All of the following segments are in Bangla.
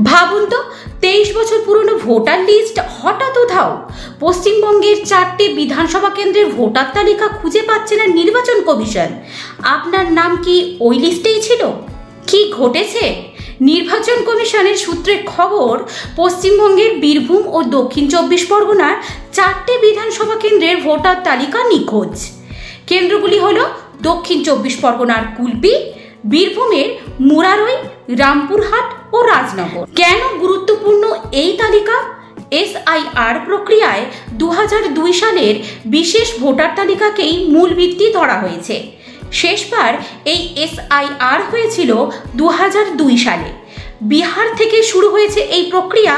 ভাবুন তো 23 বছর পুরনো ভোটার লিস্ট হঠাৎ উধাও। পশ্চিমবঙ্গের 4টে বিধানসভা কেন্দ্রের ভোটার তালিকা খুঁজে পাচ্ছে না নির্বাচন কমিশন। আপনার নাম কি ওই লিস্টেই ছিল? কি ঘটেছে? নির্বাচন কমিশনের সূত্রের খবর, পশ্চিমবঙ্গের বীরভূম ও দক্ষিণ 24 পরগনার 4টে বিধানসভা কেন্দ্রের ভোটার তালিকা নিখোঁজ। কেন্দ্রগুলি হলো দক্ষিণ 24 পরগনার কুলপি, বীরভূমের মুরারই, রামপুরহাট ও রাজনগর। কেন গুরুত্বপূর্ণ এই তালিকা? SIR প্রক্রিয়ায় 2002 সালের বিশেষ ভোটার তালিকাকেই মূল ভিত্তি ধরা হয়েছে। শেষবার এই SIR হয়েছিল 2002 সালে। বিহার থেকে শুরু হয়েছে এই প্রক্রিয়া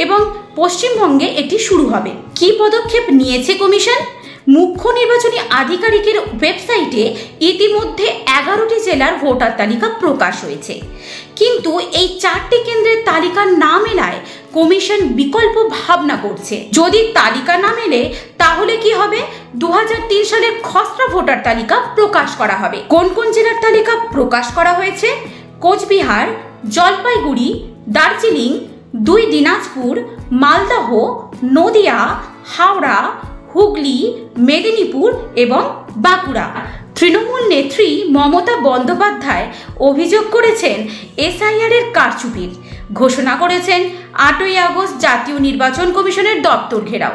এবং পশ্চিমবঙ্গে এটি শুরু হবে। কি পদক্ষেপ নিয়েছে কমিশন? মুখ্য নির্বাচনী আধিকারিকের ওয়েবসাইটে ইতিমধ্যে 11টি জেলার ভোটার তালিকা প্রকাশ হয়েছে, কিন্তু এই 4টি কেন্দ্রের তালিকা না মেলায় কমিশন বিকল্প ভাবনা করছে। যদি তালিকা না মেলে তাহলে কি হবে? 2003 সালের খসড়া ভোটার তালিকা প্রকাশ করা হবে। কোন কোন জেলার তালিকা প্রকাশ করা হয়েছে? কোচবিহার, জলপাইগুড়ি, দার্জিলিং, 2 দিনাজপুর, মালদহ, নদিয়া, হাওড়া, হুগলি, মেদিনীপুর এবং বাঁকুড়া। তৃণমূল নেত্রী মমতা বন্দ্যোপাধ্যায় অভিযোগ করেছেন SIR এর কারচুপির। ঘোষণা করেছেন 8ই আগস্ট জাতীয় নির্বাচন কমিশনের দপ্তর ঘেরাও।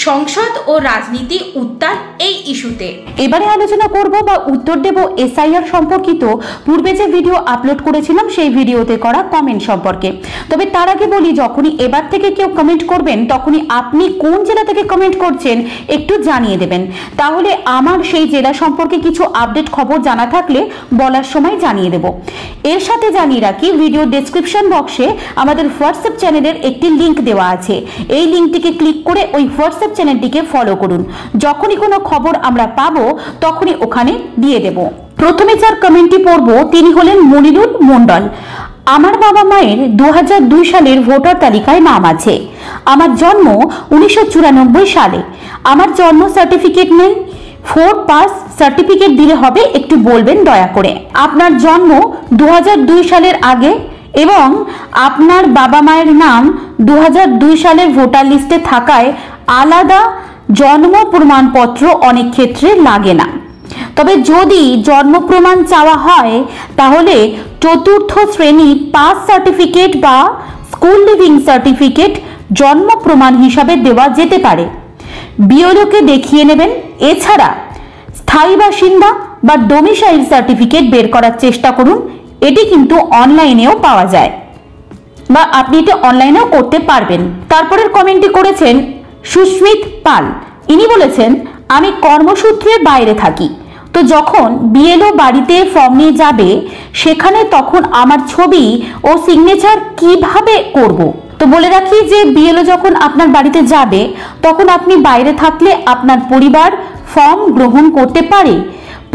সংসদ ও রাজনীতি উত্তাল এই ইস্যুতে। এবারে আলোচনা করব বা উত্তর দেব SIR সম্পর্কিত পূর্বে যে ভিডিও আপলোড করেছিলাম সেই ভিডিওতে করা কমেন্ট সম্পর্কে। তবে তার আগে বলি, যখনই এবার থেকে কেউ কমেন্ট করবেন তখনই আপনি কোন জেলা থেকে কমেন্ট করছেন একটু জানিয়ে দেবেন, তাহলে আমার সেই জেলা সম্পর্কে কিছু আপডেট খবর জানা থাকলে বলার সময় জানিয়ে দেব। এর সাথে জানিয়ে রাখি, ভিডিও ডেসক্রিপশন বক্সে আমাদের হোয়াটসঅ্যাপ চ্যানেলের একটি লিংক দেওয়া আছে। এই লিংকটিকে ক্লিক করে ওই হোয়াটসঅ্যাপ চ্যানেলটিকে ফলো করুন। যখনই কোনো খবর আমরা পাবো তখনই ওখানে দিয়ে দেব। প্রথমে যার কমেন্টটি পড়ব তিনি হলেন মনিরুল মণ্ডল। আমার বাবা মায়ের 2002 সালের ভোটার তালিকায় নাম আছে। আমার জন্ম 1994 সালে। আমার জন্ম সার্টিফিকেট নেই। 4 পাস সার্টিফিকেট দিলে হবে, একটু বলবেন দয়া করে। আপনার জন্ম 2002 সালের আগে এবং আপনার বাবা মায়ের নাম 2002 সালের ভোটার লিস্টে থাকায় আলাদা জন্ম প্রমাণপত্র অনেক ক্ষেত্রে লাগে না। তবে যদি জন্ম প্রমাণ চাওয়া হয় তাহলে 4র্থ শ্রেণী পাস সার্টিফিকেট বা স্কুল লিভিং সার্টিফিকেট জন্ম প্রমাণ হিসাবে দেওয়া যেতে পারে। বিএলওকে দেখিয়ে নেবেন। এছাড়া স্থায়ী বাসিন্দা বা ডোমিসাইল সার্টিফিকেট বের করার চেষ্টা করুন। এটি কিন্তু অনলাইনেও পাওয়া যায় বা আপনি এটা অনলাইনেও করতে পারবেন। তারপরের কমেন্টটি করেছেন সুস্মিত পাল। ইনি বলেছেন, আমি কর্মসূত্রে বাইরে থাকি, তো যখন বিএলও বাড়িতে ফর্ম নিয়ে যাবে সেখানে তখন আমার ছবি ও সিগনেচার কিভাবে করব? তো বলে রাখি যে বিএলও যখন আপনার বাড়িতে যাবে তখন আপনি বাইরে থাকলে আপনার পরিবার ফর্ম গ্রহণ করতে পারে।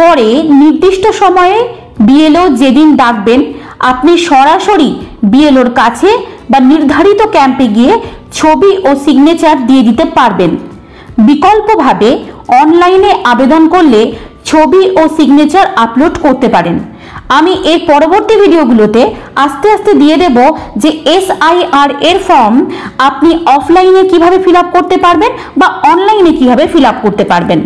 পরে নির্দিষ্ট সময়ে বিএলও যেদিন ডাকবেন আপনি সরাসরি বিএলওর কাছে বা নির্ধারিত ক্যাম্পে গিয়ে ছবি ও সিগনেচার দিয়ে দিতে পারবেন। বিকল্পভাবে অনলাইনে আবেদন করলে ছবি ও সিগনেচার আপলোড করতে পারেন। আমি এর পরবর্তী ভিডিওগুলোতে আস্তে আস্তে দিয়ে দেব যে SIR এর ফর্ম আপনি অফলাইনে কিভাবে ফিল আপ করতে পারবেন বা অনলাইনে কিভাবে ফিল আপ করতে পারবেন।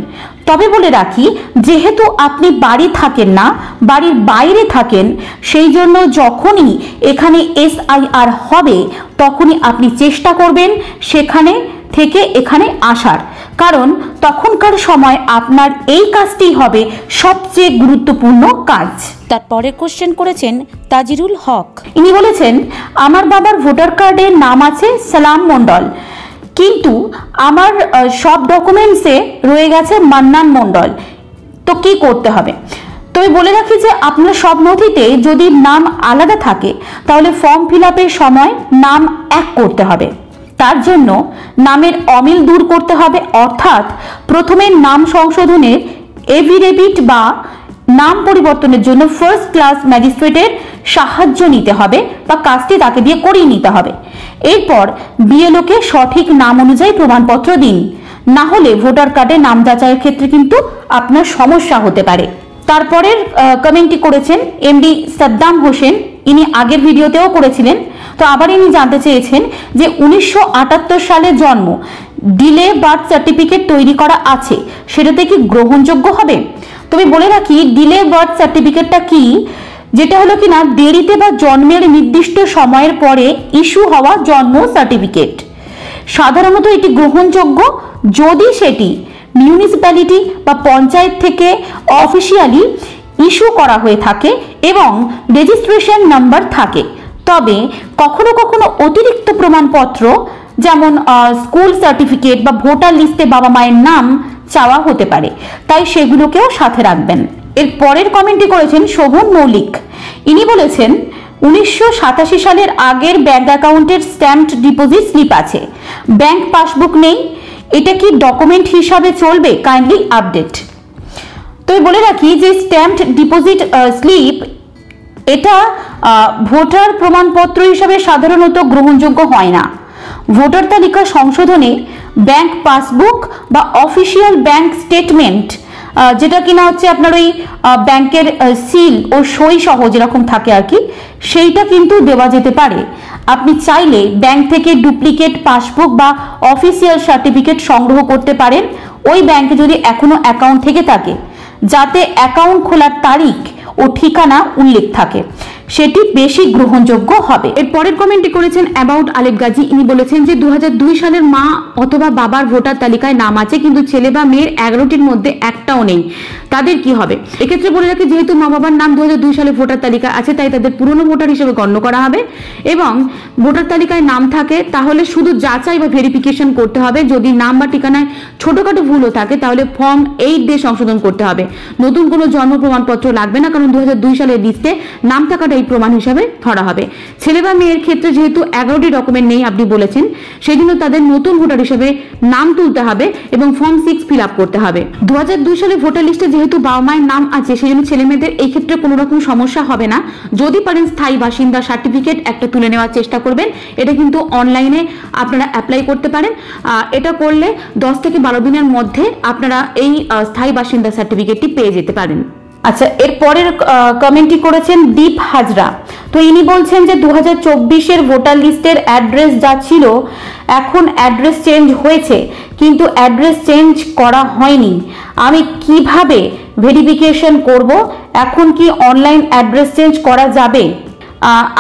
তবে বলে রাখি, যেহেতু আপনি বাড়ি থাকেন না, বাড়ির বাইরে থাকেন, সেই জন্য যখনই এখানে SIR হবে তখনই আপনি চেষ্টা করবেন সেখানে থেকে এখানে আসার, কারণ তখনকার সময় আপনার এই কাজটি হবে সবচেয়ে গুরুত্বপূর্ণ কাজ। তারপরের কোশ্চেন করেছেন তাজিরুল হক। ইনি বলেছেন, আমার বাবার ভোটার কার্ডে নাম আছে সালাম মণ্ডল, কিন্তু আমার সব ডকুমেন্টসে রয়ে গেছে মান্নান মণ্ডল, তো কি করতে হবে? তো বলে রাখি যে আপনার সব নথিতে যদি নাম আলাদা থাকে তাহলে ফর্ম ফিল আপের সময় নাম এক করতে হবে। তার জন্য নামের অমিল দূর করতে হবে, অর্থাৎ প্রথমে নাম সংশোধনের এফিডেভিট বা নাম পরিবর্তনের জন্য ফার্স্ট ক্লাস ম্যাজিস্ট্রেটের সাহায্য নিতে হবে বা কাজটি তাকে দিয়ে করিয়ে নিতে হবে। এরপর বিএলওকে সঠিক নাম অনুযায়ী প্রমাণপত্র দিন, না হলে ভোটার কার্ডে নাম যাচাইয়ের ক্ষেত্রে কিন্তু আপনার সমস্যা হতে পারে। তারপরের কমেন্টটি করেছেন MD সাদ্দাম হোসেন। ইনি আগের ভিডিওতেও করেছিলেন। তো আবার ইনি জানতে চেয়েছেন যে 1978 সালে জন্ম, ডিলে বার্থ সার্টিফিকেট তৈরি করা আছে, সেটাতে কি গ্রহণযোগ্য হবে? তবে বলে রাখি, ডিলে বার্থ সার্টিফিকেটটা কি, যেটা হলো কিনা দেরিতে বা জন্মের নির্দিষ্ট সময়ের পরে ইস্যু হওয়া জন্ম সার্টিফিকেট। সাধারণত এটি গ্রহণযোগ্য যদি সেটি মিউনিসিপ্যালিটি বা পঞ্চায়েত থেকে অফিসিয়ালি ইস্যু করা হয়ে থাকে এবং রেজিস্ট্রেশন নাম্বার থাকে। তবে কখনো কখনো অতিরিক্ত প্রমাণপত্র যেমন স্কুল সার্টিফিকেট বা ভোটার লিস্টে বাবা মায়ের নাম চাওয়া হতে পারে, তাই সেগুলোকেও সাথে রাখবেন। এর পরের কমেন্টটি করেছেন শোভন মৌলিক। ইনি বলেছেন 1987 সালের আগের ব্যাংক অ্যাকাউন্টের স্ট্যাম্পড ডিপোজিট স্লিপ আছে, ব্যাংক পাসবুক নেই, এটা কি ডকুমেন্ট হিসাবে চলবে? Kindly update. তো বলে রাখি যে স্ট্যাম্পড ডিপোজিট স্লিপ এটা ভোটার প্রমাণপত্র হিসাবে সাধারণত গ্রহণযোগ্য হয় না। ভোটার তালিকা সংশোধনে ব্যাংক পাসবুক বা অফিসিয়াল ব্যাংক স্টেটমেন্ট, যেটা কিনা হচ্ছে আপনার ওই ব্যাংকের সিল ও সই সহ যেরকম থাকে আর কি, সেইটা কিন্তু দেওয়া যেতে পারে। আপনি চাইলে ব্যাংক থেকে ডুপ্লিকেট পাসবুক বা অফিসিয়াল সার্টিফিকেট সংগ্রহ করতে পারেন ওই ব্যাংকে যদি এখনো অ্যাকাউন্ট থেকে থাকে, যাতে অ্যাকাউন্ট খোলার তারিখ ও ঠিকানা উল্লেখ থাকে, সেটি বেশি গ্রহণযোগ্য হবে। এর পরের কমেন্টটি করেছেন অ্যাবাউট আলেপ গাজী। ইনি বলেছেন যে 2002 সালের মা অথবা বাবার ভোটার তালিকায় নাম আছে কিন্তু ছেলে বা মেয়ের 11টির মধ্যে একটাও নেই, তাদের কি হবে? এক্ষেত্রে বলে রাখি, যেহেতু মা বাবার নাম 2002 সালে ভোটার তালিকায় আছে, তাই তাদের পুরনো ভোটার হিসেবে গণ্য করা হবে এবং ভোটার তালিকায় নাম থাকে তাহলে শুধু যাচাই বা ভেরিফিকেশন করতে হবে। যদি নাম বা ঠিকানায় ছোটখাটো ভুলও থাকে তাহলে ফর্ম 8 দিয়ে সংশোধন করতে হবে। নতুন কোনো জন্ম প্রমাণপত্র লাগবে না, কারণ 2002 সালের লিস্টে নাম থাকাটা এই প্রমাণ হিসাবে ধরা হবে। ছেলে বা মেয়ের ক্ষেত্রে যেহেতু 11টি ডকুমেন্ট নেই আপনি বলেছেন, সেই জন্য তাদের নতুন ভোটার হিসেবে নাম তুলতে হবে এবং ফর্ম 6 ফিল আপ করতে হবে। 2002 সালে ভোটার লিস্টে যেহেতু বাবা মায়ের নাম আছে, সেই জন্য ছেলে মেয়েদের এই ক্ষেত্রে কোনো রকম সমস্যা হবে না। যদি পারেন স্থায়ী বাসিন্দা সার্টিফিকেট একটা তুলে নেওয়ার চেষ্টা করবেন। এটা কিন্তু অনলাইনে আপনারা অ্যাপ্লাই করতে পারেন। এটা করলে 10 থেকে 12 দিনের মধ্যে আপনারা এই স্থায়ী বাসিন্দা সার্টিফিকেটটি পেয়ে যেতে পারেন। আচ্ছা, এর পরের কমেন্টটি করেছেন দীপ হাজরা। তো ইনি বলছেন যে 2024-এর ভোটার লিস্টের অ্যাড্রেস যা ছিল এখন অ্যাড্রেস চেঞ্জ হয়েছে, কিন্তু অ্যাড্রেস চেঞ্জ করা হয়নি, আমি কিভাবে ভেরিফিকেশন করব? এখন কি অনলাইন অ্যাড্রেস চেঞ্জ করা যাবে?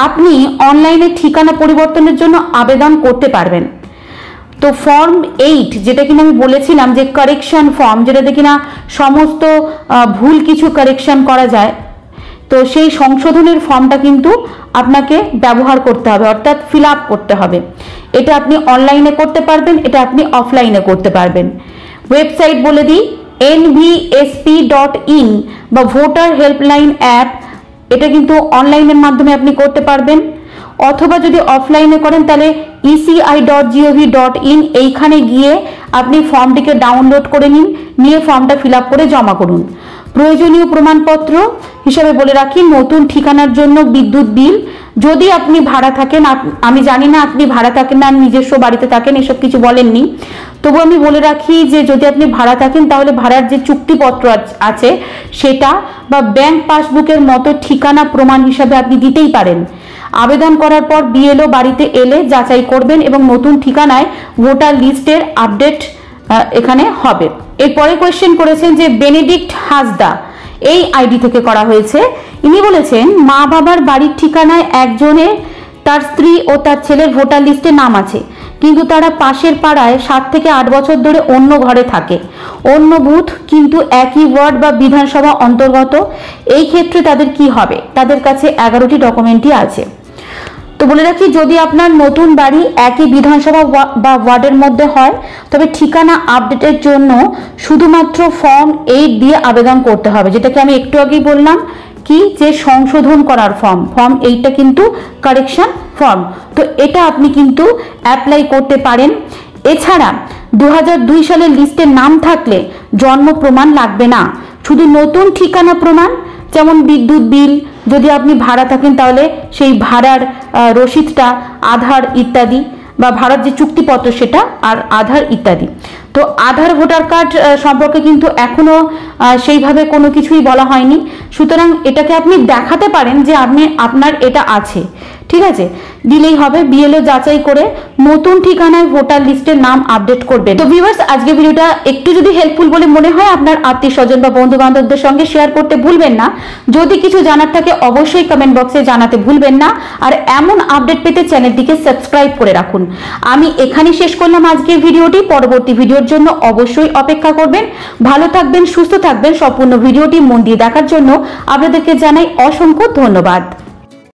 আপনি অনলাইনে ঠিকানা পরিবর্তনের জন্য আবেদন করতে পারবেন। তো ফর্ম 8 যেটা কিনা আমি বলেছিলাম যে কারেকশন ফর্ম, যেটাতে কিনা সমস্ত ভুল কিছু কারেকশন করা যায়, তো সেই সংশোধনের ফর্মটা কিন্তু আপনাকে ব্যবহার করতে হবে, অর্থাৎ ফিল আপ করতে হবে। এটা আপনি অনলাইনে করতে পারবেন, এটা আপনি অফলাইনে করতে পারবেন। ওয়েবসাইট বলে দিই, nvsp.in বা ভোটার হেল্পলাইন অ্যাপ, এটা কিন্তু অনলাইনের মাধ্যমে আপনি করতে পারবেন। অথবা যদি অফলাইনে করেন তাহলে eci.gov.in, এইখানে গিয়ে আপনি ফর্মটিকে ডাউনলোড করে নিয়ে ফর্মটা ফিল আপ করে জমা করুন। প্রয়োজনীয় প্রমাণপত্র হিসাবে বলে রাখি, নতুন ঠিকানার জন্য বিদ্যুৎ বিল, যদি আপনি ভাড়া থাকেন, আমি জানি না আপনি ভাড়া থাকেন না নিজস্ব বাড়িতে থাকেন, এসব কিছু বলেননি, তবু আমি বলে রাখি যে যদি আপনি ভাড়া থাকেন তাহলে ভাড়ার যে চুক্তিপত্র আছে সেটা বা ব্যাংক পাসবুকের মতো ঠিকানা প্রমাণ হিসাবে আপনি দিতেই পারেন। আবেদন করার পর বিএলও বাড়িতে এলে যাচাই করবেন এবং নতুন ঠিকানায় ভোটার লিস্টের আপডেট এখানে হবে। এরপরে কোয়েশ্চেন করেছেন যে বেনেডিক্ট হাসদা, এই আইডি থেকে করা হয়েছে। ইনি বলেছেন মা বাবার বাড়ির ঠিকানায় একজনের তার স্ত্রী ও তার ছেলের ভোটার লিস্টে নাম আছে, কিন্তু তারা পাশের পাড়ায় 7 থেকে 8 বছর ধরে অন্য ঘরে থাকে, অন্য বুথ কিন্তু একই ওয়ার্ড বা বিধানসভা অন্তর্গত। এই ক্ষেত্রে তাদের কি হবে? তাদের কাছে 11টি ডকুমেন্টই আছে। তো বলে রাখি, যদি আপনার নতুন বাড়ি একই বিধানসভা বা ওয়ার্ডের মধ্যে হয় তবে ঠিকানা আপডেটের জন্য শুধুমাত্র ফর্ম 8 দিয়ে আবেদন করতে হবে, যেটাকে আমি একটু আগেই বললাম কি যে সংশোধন করার ফর্ম 8টা কিন্তু কারেকশন ফর্ম। তো এটা আপনি কিন্তু অ্যাপ্লাই করতে পারেন। এছাড়া 2002 সালের লিস্টে নাম থাকলে জন্ম প্রমাণ লাগবে না, শুধু নতুন ঠিকানা প্রমাণ, যেমন বিদ্যুৎ বিল, যদি আপনি ভাড়া থাকেন তাহলে সেই ভাড়ার রসিদটা, আধার ইত্যাদি, বা ভাড়ার যে চুক্তিপত্র সেটা, আর আধার ইত্যাদি। তো আধার ভোটার কার্ড সম্পর্কে কিন্তু এখনো সেইভাবে কোনো কিছুই বলা হয়নি। সুতরাং এটাকে আপনি দেখাতে পারেন যে আপনার এটা আছে, ঠিক আছে, দিলেই হবে। বিএলও যাচাই করে নতুন ঠিকানায় ভোটার লিস্টের নাম আপডেট করবেন। তো ভিউয়ার্স, আজকে ভিডিওটা একটু যদি হেল্পফুল বলে মনে হয়, আপনার আত্মীয় স্বজন বা বন্ধু বান্ধবদের সঙ্গে শেয়ার করতে ভুলবেন না। যদি কিছু জানার থাকে অবশ্যই কমেন্ট বক্সে জানাতে ভুলবেন না। আর এমন আপডেট পেতে চ্যানেলটিকে সাবস্ক্রাইব করে রাখুন। আমি এখানে শেষ করলাম আজকের ভিডিওটি। পরবর্তী ভিডিওর জন্য অবশ্যই অপেক্ষা করবেন। ভালো থাকবেন, সুস্থ থাকবেন। সম্পূর্ণ ভিডিওটি মন দিয়ে দেখার জন্য আপনাদেরকে জানাই অসংখ্য ধন্যবাদ।